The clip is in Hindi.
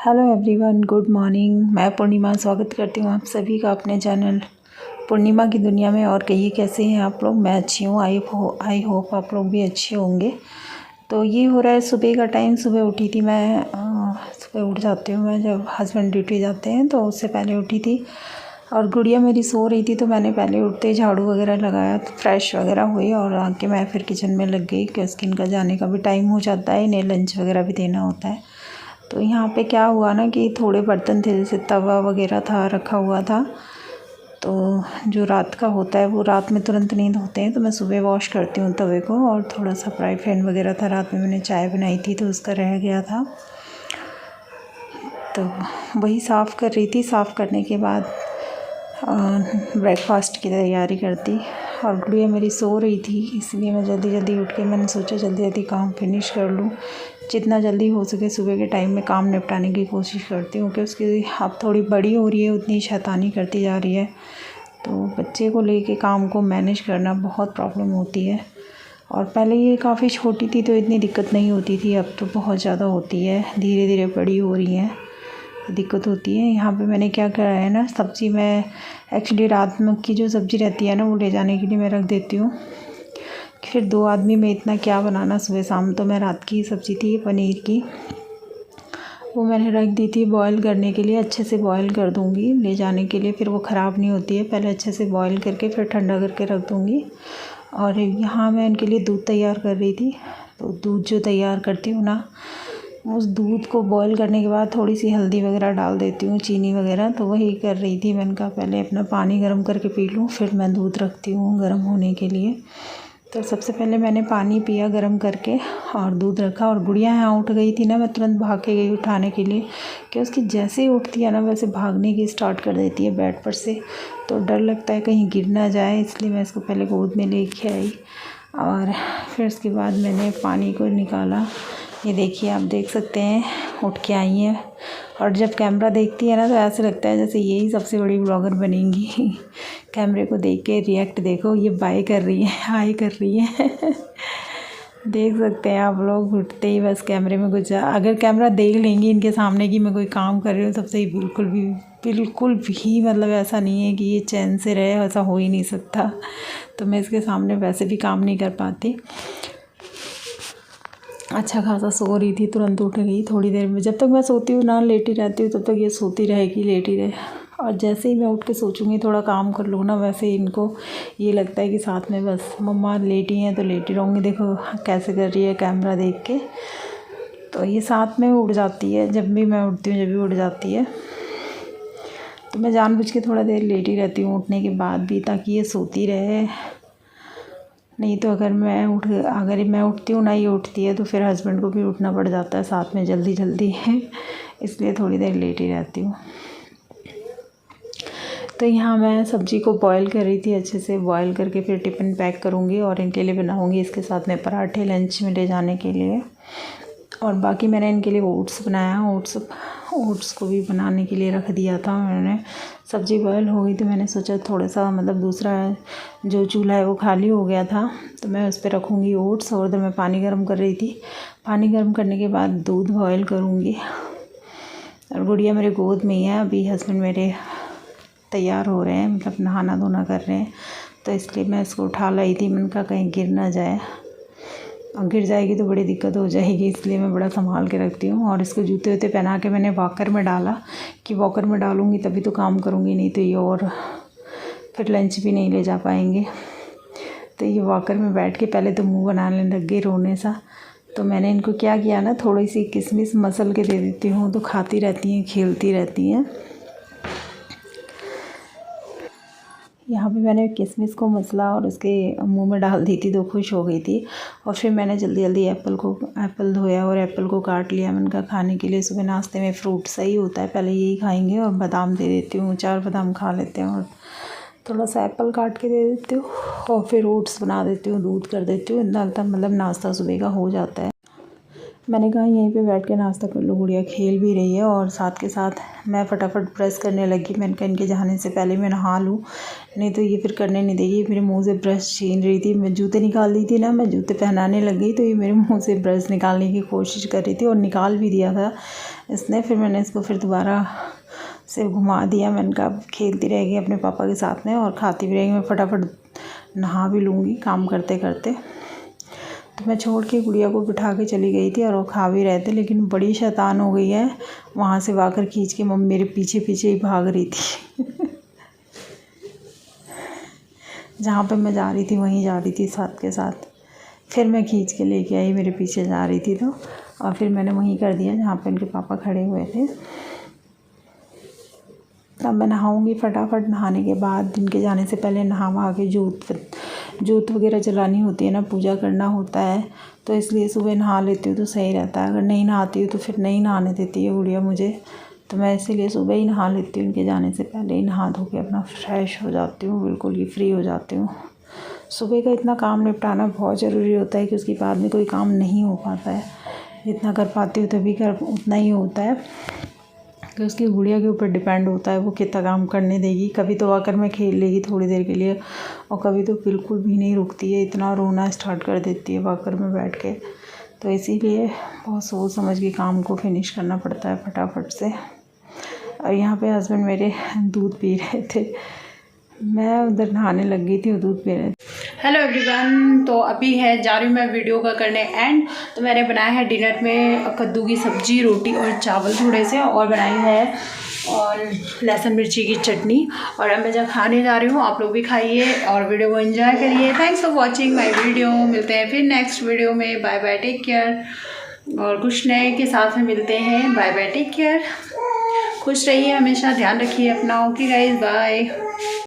Hello everyone, good morning. मैं पूर्णिमा स्वागत करती हूँ आप सभी का अपने चैनल पूर्णिमा की दुनिया में। और कहिए कैसे हैं आप लोग। मैं अच्छी हूँ। आई होप आप लोग भी अच्छे होंगे। तो ये हो रहा है सुबह का टाइम। सुबह उठी थी मैं। सुबह उठ जाती हूँ मैं जब हस्बैंड ड्यूटी जाते हैं, तो उससे पहले उठी थी। और गुड़िया मेरी सो रही थी, तो मैंने पहले उठते झाड़ू वगैरह लगाया, तो फ्रेश वगैरह हुई और आके मैं फिर किचन में लग गई क्योंकि इनका जाने का भी टाइम हो जाता है, इन्हें लंच वगैरह भी देना होता है। तो यहाँ पे क्या हुआ ना कि थोड़े बर्तन थे, जैसे तवा वगैरह था रखा हुआ था, तो जो रात का होता है वो रात में तुरंत नहीं धोते हैं, तो मैं सुबह वॉश करती हूँ तवे को। और थोड़ा सा फ्राई पैन वगैरह था, रात में मैंने चाय बनाई थी तो उसका रह गया था, तो वही साफ़ कर रही थी। साफ़ करने के बाद ब्रेकफास्ट की तैयारी करती। और गुड़िया मेरी सो रही थी, इसलिए मैं जल्दी जल्दी उठ के मैंने सोचा जल्दी जल्दी काम फिनिश कर लूँ। जितना जल्दी हो सके सुबह के टाइम में काम निपटाने की कोशिश करती हूँ, क्योंकि उसकी अब थोड़ी बड़ी हो रही है, उतनी शैतानी करती जा रही है, तो बच्चे को लेके काम को मैनेज करना बहुत प्रॉब्लम होती है। और पहले ये काफ़ी छोटी थी तो इतनी दिक्कत नहीं होती थी, अब तो बहुत ज़्यादा होती है। धीरे धीरे बड़ी हो रही हैं, दिक्कत होती है। यहाँ पे मैंने क्या करा है ना, सब्ज़ी मैं एक्चुअली रात में की जो सब्ज़ी रहती है ना, वो ले जाने के लिए मैं रख देती हूँ। फिर 2 आदमी में इतना क्या बनाना सुबह शाम। तो मैं रात की सब्ज़ी थी पनीर की, वो मैंने रख दी थी बॉईल करने के लिए। अच्छे से बॉईल कर दूँगी ले जाने के लिए, फिर वो ख़राब नहीं होती है। पहले अच्छे से बॉईल करके फिर ठंडा करके रख दूँगी। और यहाँ मैं इनके लिए दूध तैयार कर रही थी। तो दूध जो तैयार करती हूँ ना, उस दूध को बॉईल करने के बाद थोड़ी सी हल्दी वगैरह डाल देती हूँ, चीनी वगैरह। तो वही कर रही थी। मैंने कहा पहले अपना पानी गर्म करके पी लूँ, फिर मैं दूध रखती हूँ गर्म होने के लिए। तो सबसे पहले मैंने पानी पिया गर्म करके और दूध रखा। और गुड़िया यहाँ उठ गई थी ना, मैं तुरंत भाग के गई उठाने के लिए, कि उसकी जैसे ही उठती है ना वैसे भागने की स्टार्ट कर देती है बेड पर से। तो डर लगता है कहीं गिर ना जाए, इसलिए मैं इसको पहले गोद में लेके आई। और फिर उसके बाद मैंने पानी को निकाला। ये देखिए, आप देख सकते हैं उठ के आई हैं। और जब कैमरा देखती है ना, तो ऐसे लगता है जैसे यही सबसे बड़ी ब्लॉगर बनेंगी। कैमरे को देख के रिएक्ट देखो, ये बाय कर रही है, हाय कर रही है। देख सकते हैं आप लोग, उठते ही बस कैमरे में कुछ अगर कैमरा देख लेंगी इनके सामने कि मैं कोई काम कर रही हूँ, तब से ही बिल्कुल भी मतलब ऐसा नहीं है कि ये चैन से रहे, ऐसा हो ही नहीं सकता। तो मैं इसके सामने वैसे भी काम नहीं कर पाती। अच्छा खासा सो रही थी, तुरंत उठ गई थोड़ी देर में। जब तक मैं सोती हूँ ना, लेटी रहती हूँ, तब तक ये सोती रहेगी, लेटी रहे। और जैसे ही मैं उठ के सोचूंगी थोड़ा काम कर लूँ ना, वैसे ही इनको ये लगता है कि साथ में बस मम्मा लेटी हैं तो लेटी रहूँगी। देखो कैसे कर रही है कैमरा देख के। तो ये साथ में उठ जाती है, जब भी मैं उठती हूँ जब भी उठ जाती है। तो मैं जानबूझ के थोड़ा देर लेटी रहती हूँ उठने के बाद भी, ताकि ये सोती रहे। नहीं तो अगर मैं उठती हूँ ना, ये उठती है, तो फिर हस्बैंड को भी उठना पड़ जाता है साथ में जल्दी जल्दी। इसलिए थोड़ी देर लेटी रहती हूँ। तो यहाँ मैं सब्ज़ी को बॉईल कर रही थी, अच्छे से बॉईल करके फिर टिफ़िन पैक करूँगी और इनके लिए बनाऊँगी इसके साथ में पराठे लंच में ले जाने के लिए। और बाकी मैंने इनके लिए ओट्स बनाया। ओट्स को भी बनाने के लिए रख दिया था मैंने। सब्ज़ी बॉयल हो गई तो मैंने सोचा थोड़ा सा, मतलब दूसरा जो चूल्हा है वो खाली हो गया था, तो मैं उस पर रखूँगी ओट्स। और उधर मैं पानी गर्म कर रही थी। पानी गर्म करने के बाद दूध बॉयल करूँगी। और गुड़िया मेरे गोद में ही है। अभी हस्बैंड मेरे तैयार हो रहे हैं, मतलब नहाना धोना कर रहे हैं, तो इसलिए मैं इसको उठा लाई थी। मैंने कहा कहीं गिर ना जाए, और गिर जाएगी तो बड़ी दिक्कत हो जाएगी, इसलिए मैं बड़ा संभाल के रखती हूँ। और इसको जूते वूते पहना के मैंने वॉकर में डाला, कि वॉकर में डालूँगी तभी तो काम करूँगी, नहीं तो ये और फिर लंच भी नहीं ले जा पाएंगे। तो ये वॉकर में बैठ के पहले तो मुँह बनाने लग गई रोने सा। तो मैंने इनको क्या किया ना, थोड़ी सी किशमिश मसल के दे देती हूँ, तो खाती रहती हैं, खेलती रहती हैं। यहाँ पे मैंने किशमिश को मसला और उसके मुंह में डाल दी थी, तो खुश हो गई थी। और फिर मैंने जल्दी जल्दी एप्पल धोया और एप्पल को काट लिया। मैंने कहा खाने के लिए सुबह नाश्ते में फ्रूट सही होता है, पहले यही खाएंगे। और बादाम दे देती हूँ, 4 बादाम खा लेते हैं, और थोड़ा सा एप्पल काट के दे देती हूँ, और फिर ओट्स बना देती हूँ, दूध कर देती हूँ। इतना मतलब नाश्ता सुबह का हो जाता है। मैंने कहा यहीं पे बैठ के नाश्ता कर लो, गुड़िया खेल भी रही है और साथ के साथ मैं फटाफट ब्रश करने लगी। मैंने कहा इनके जाने से पहले मैं नहा लूँ, नहीं तो ये फिर करने नहीं देगी। मेरे मुंह से ब्रश छीन रही थी, मैं जूते निकाल दी थी ना, मैं जूते पहनाने लग गई तो ये मेरे मुंह से ब्रश निकालने की कोशिश कर रही थी और निकाल भी दिया था इसने। फिर मैंने इसको फिर दोबारा से घुमा दिया। मैंने कहा खेलती रहेगी अपने पापा के साथ में और खाती भी रहेगी, मैं फटाफट नहा भी लूँगी काम करते करते। तो मैं छोड़ के गुड़िया को बिठा के चली गई थी और वो खा भी रहे थे, लेकिन बड़ी शैतान हो गई है। वहाँ से वाकर खींच के मम्मी मेरे पीछे पीछे ही भाग रही थी जहाँ पे मैं जा रही थी वहीं जा रही थी साथ के साथ। फिर मैं खींच के लेके आई, मेरे पीछे जा रही थी तो, और फिर मैंने वहीं कर दिया जहाँ पे उनके पापा खड़े हुए थे। तब मैं नहाऊंगी फटाफट। नहाने के बाद इनके जाने से पहले नहा वहा के जोत वगैरह जलानी होती है ना, पूजा करना होता है, तो इसलिए सुबह नहा लेती हूँ तो सही रहता है। अगर नहीं नहाती हूँ तो फिर नहीं नहाने देती है गुड़िया मुझे, तो मैं इसीलिए सुबह ही नहा लेती हूँ। इनके जाने से पहले ही नहा धो के अपना फ्रेश हो जाती हूँ, बिल्कुल ही फ्री हो जाती हूँ। सुबह का इतना काम निपटाना बहुत ज़रूरी होता है कि उसके बाद में कोई काम नहीं हो पाता है। जितना कर पाती हूँ तभी उतना ही होता है, कि उसकी गुड़िया के ऊपर डिपेंड होता है वो कितना काम करने देगी। कभी तो आकर मैं खेल लेगी थोड़ी देर के लिए और कभी तो बिल्कुल भी नहीं रुकती है, इतना रोना स्टार्ट कर देती है वाकर में बैठ के। तो इसीलिए बहुत सोच समझ के काम को फिनिश करना पड़ता है फटाफट से। और यहाँ पे हस्बैंड मेरे दूध पी रहे थे, मैं उधर नहाने लग गई थी, वो दूध पी रहे थे। हेलो एवरीवन, तो अभी है जा रही हूँ मैं वीडियो का करने एंड। तो मैंने बनाया है डिनर में कद्दू की सब्ज़ी, रोटी और चावल थोड़े से, और बनाई है और लहसुन मिर्ची की चटनी। और अब मैं जब खाने जा रही हूँ, आप लोग भी खाइए और वीडियो को एंजॉय करिए। Thanks for watching my video. मिलते हैं फिर नेक्स्ट वीडियो में। Bye bye, take care. और कुछ नए के साथ में मिलते हैं। Bye bye, take care. खुश रहिए हमेशा, ध्यान रखिए अपना। Okay guys, bye.